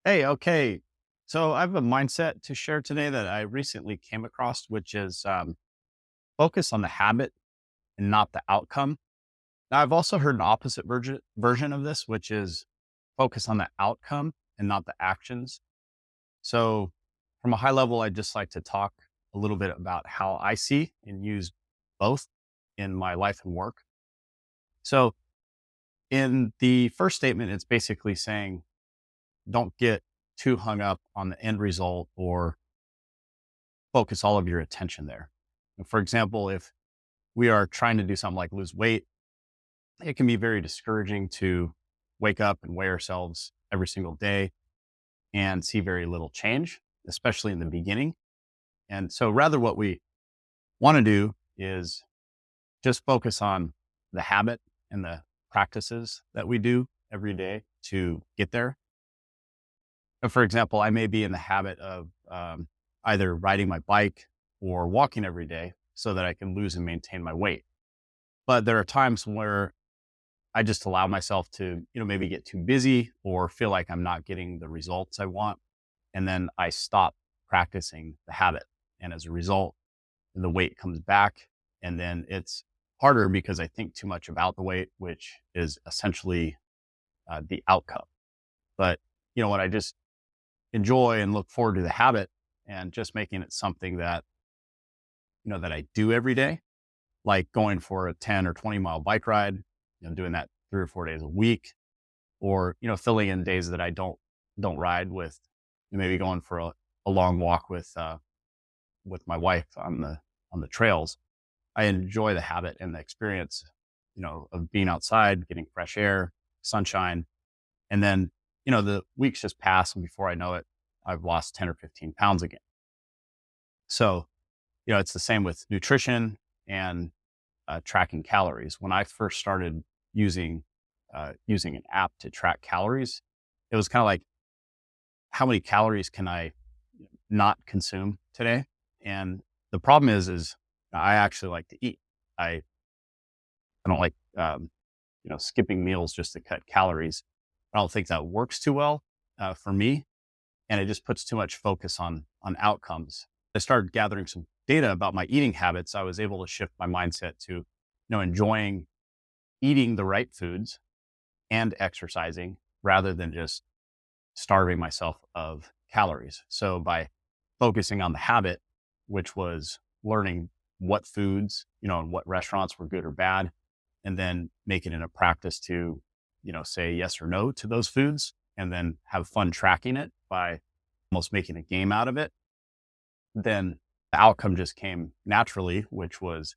Hey, okay. So I have a mindset to share today that I recently came across, which is focus on the habit and not the outcome. Now, I've also heard an opposite version of this, which is focus on the outcome and not the actions. So, from a high level, I'd just like to talk a little bit about how I see and use both in my life and work. So, in the first statement, it's basically saying don't get too hung up on the end result or focus all of your attention there. For example, if we are trying to do something like lose weight, it can be very discouraging to wake up and weigh ourselves every single day and see very little change, especially in the beginning. And so, rather, what we want to do is just focus on the habit and the practices that we do every day to get there. For example, I may be in the habit of either riding my bike or walking every day so that I can lose and maintain my weight. But there are times where I just allow myself to, maybe get too busy or feel like I'm not getting the results I want. And then I stop practicing the habit. And as a result, the weight comes back. And then it's harder because I think too much about the weight, which is essentially the outcome. But, when I just enjoy and look forward to the habit and just making it something that, that I do every day, like going for a 10 or 20-mile bike ride, doing that 3 or 4 days a week, or, filling in days that I don't ride with maybe going for a long walk with my wife on the trails. I enjoy the habit and the experience, of being outside, getting fresh air, sunshine. And then, the weeks just pass and before I know it, I've lost 10 or 15 pounds again. So, it's the same with nutrition and tracking calories. When I first started using using an app to track calories, it was kind of like, how many calories can I not consume today? And the problem is I actually like to eat. I don't like skipping meals just to cut calories. I don't think that works too well for me, and it just puts too much focus on outcomes. I started gathering some data about my eating habits. I was able to shift my mindset to, enjoying eating the right foods and exercising rather than just starving myself of calories. So by focusing on the habit, which was learning what foods, and what restaurants were good or bad, and then making it a practice to, say yes or no to those foods, and then have fun tracking it by almost making a game out of it, then the outcome just came naturally, which was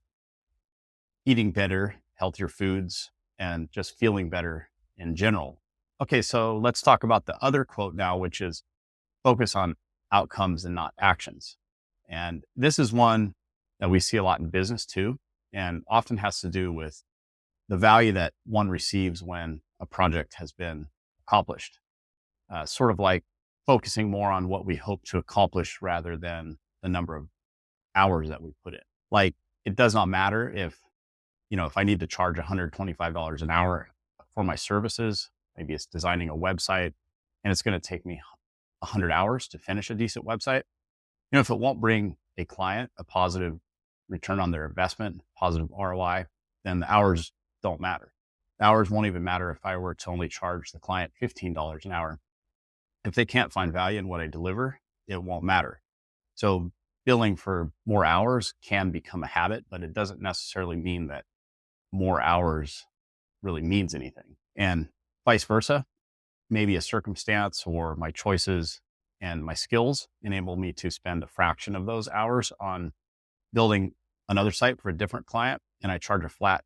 eating better, healthier foods, and just feeling better in general. Okay, so let's talk about the other quote now, which is focus on outcomes and not actions. And this is one that we see a lot in business too, and often has to do with the value that one receives when a project has been accomplished. Sort of like focusing more on what we hope to accomplish rather than the number of hours that we put in. Like, it does not matter if I need to charge $125 an hour for my services. Maybe it's designing a website and it's going to take me 100 hours to finish a decent website. If it won't bring a client a positive return on their investment, positive ROI, then the hours don't matter. The hours won't even matter if I were to only charge the client $15 an hour. If they can't find value in what I deliver, it won't matter. So billing for more hours can become a habit, but it doesn't necessarily mean that more hours really means anything. And vice versa, maybe a circumstance or my choices and my skills enable me to spend a fraction of those hours on building another site for a different client. And I charge a flat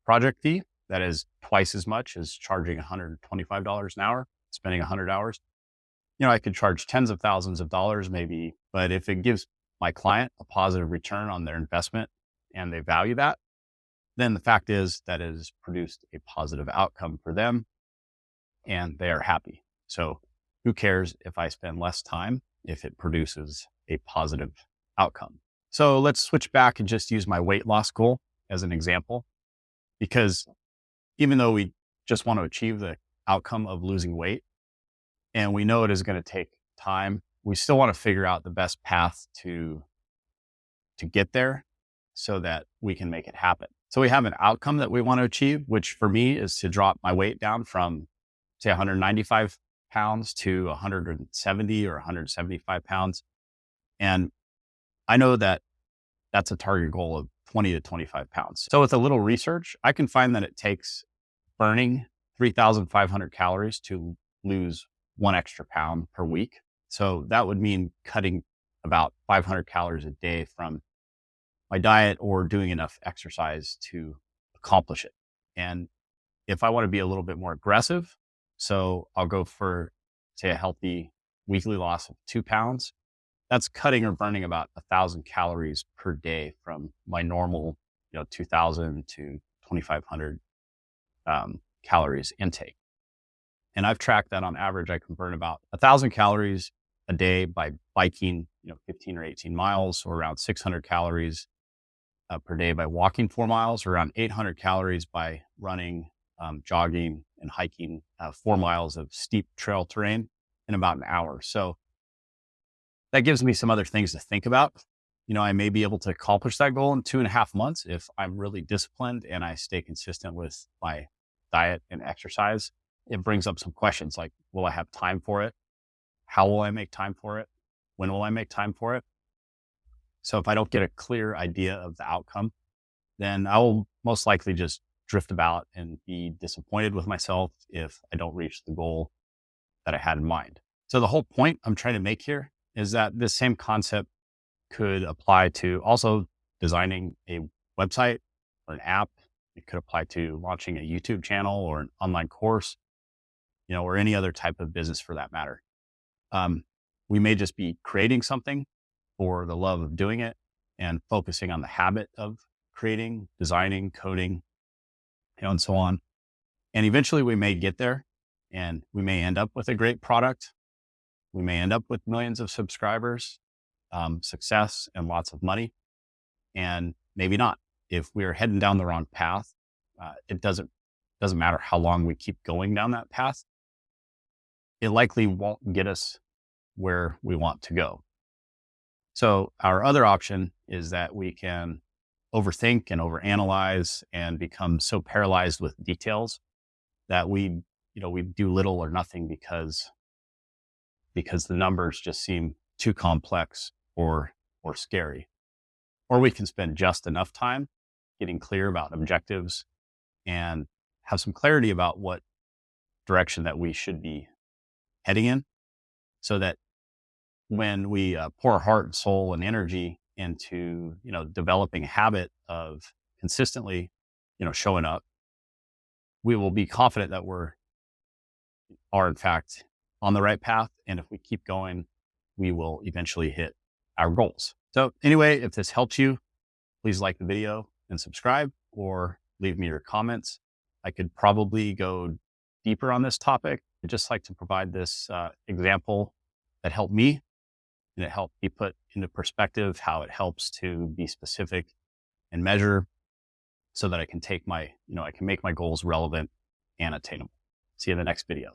project fee that is twice as much as charging $125 an hour, spending 100 hours. I could charge tens of thousands of dollars maybe, but if it gives my client a positive return on their investment and they value that, then the fact is that it has produced a positive outcome for them and they are happy. So who cares if I spend less time if it produces a positive outcome? So let's switch back and just use my weight loss goal as an example, because even though we just want to achieve the outcome of losing weight, and we know it is going to take time, we still want to figure out the best path to get there so that we can make it happen. So we have an outcome that we want to achieve, which for me is to drop my weight down from, say, 195 pounds to 170 or 175 pounds. And I know that that's a target goal of 20 to 25 pounds. So with a little research, I can find that it takes burning 3,500 calories to lose 1 extra pound per week. So that would mean cutting about 500 calories a day from my diet or doing enough exercise to accomplish it. And if I want to be a little bit more aggressive, so I'll go for, say, a healthy weekly loss of 2 pounds. That's cutting or burning about 1,000 calories per day from my normal, 2,000 to 2,500 calories intake. And I've tracked that on average, I can burn about 1,000 calories a day by biking, 15 or 18 miles, or around 600 calories per day by walking 4 miles, or around 800 calories by running, jogging, and hiking 4 miles of steep trail terrain in about an hour. So that gives me some other things to think about. I may be able to accomplish that goal in 2.5 months if I'm really disciplined and I stay consistent with my diet and exercise. It brings up some questions like, will I have time for it? How will I make time for it? When will I make time for it? So if I don't get a clear idea of the outcome, then I will most likely just drift about and be disappointed with myself if I don't reach the goal that I had in mind. So the whole point I'm trying to make here is that this same concept could apply to also designing a website or an app. It could apply to launching a YouTube channel or an online course, or any other type of business for that matter. We may just be creating something for the love of doing it and focusing on the habit of creating, designing, coding, and so on. And eventually we may get there and we may end up with a great product. We may end up with millions of subscribers, success, and lots of money. And maybe not. If we're heading down the wrong path, it doesn't matter how long we keep going down that path. It likely won't get us where we want to go. So our other option is that we can overthink and overanalyze and become so paralyzed with details that we do little or nothing because the numbers just seem too complex or scary. Or we can spend just enough time getting clear about objectives and have some clarity about what direction that we should be heading in, so that when we pour our heart and soul and energy into, developing a habit of consistently, showing up, we will be confident that are in fact on the right path. And if we keep going, we will eventually hit our goals. So anyway, if this helps you, please like the video and subscribe, or leave me your comments. I could probably go deeper on this topic. I'd just like to provide this example that helped me, and it helped me put into perspective how it helps to be specific and measure, so that I can I can make my goals relevant and attainable. See you in the next video.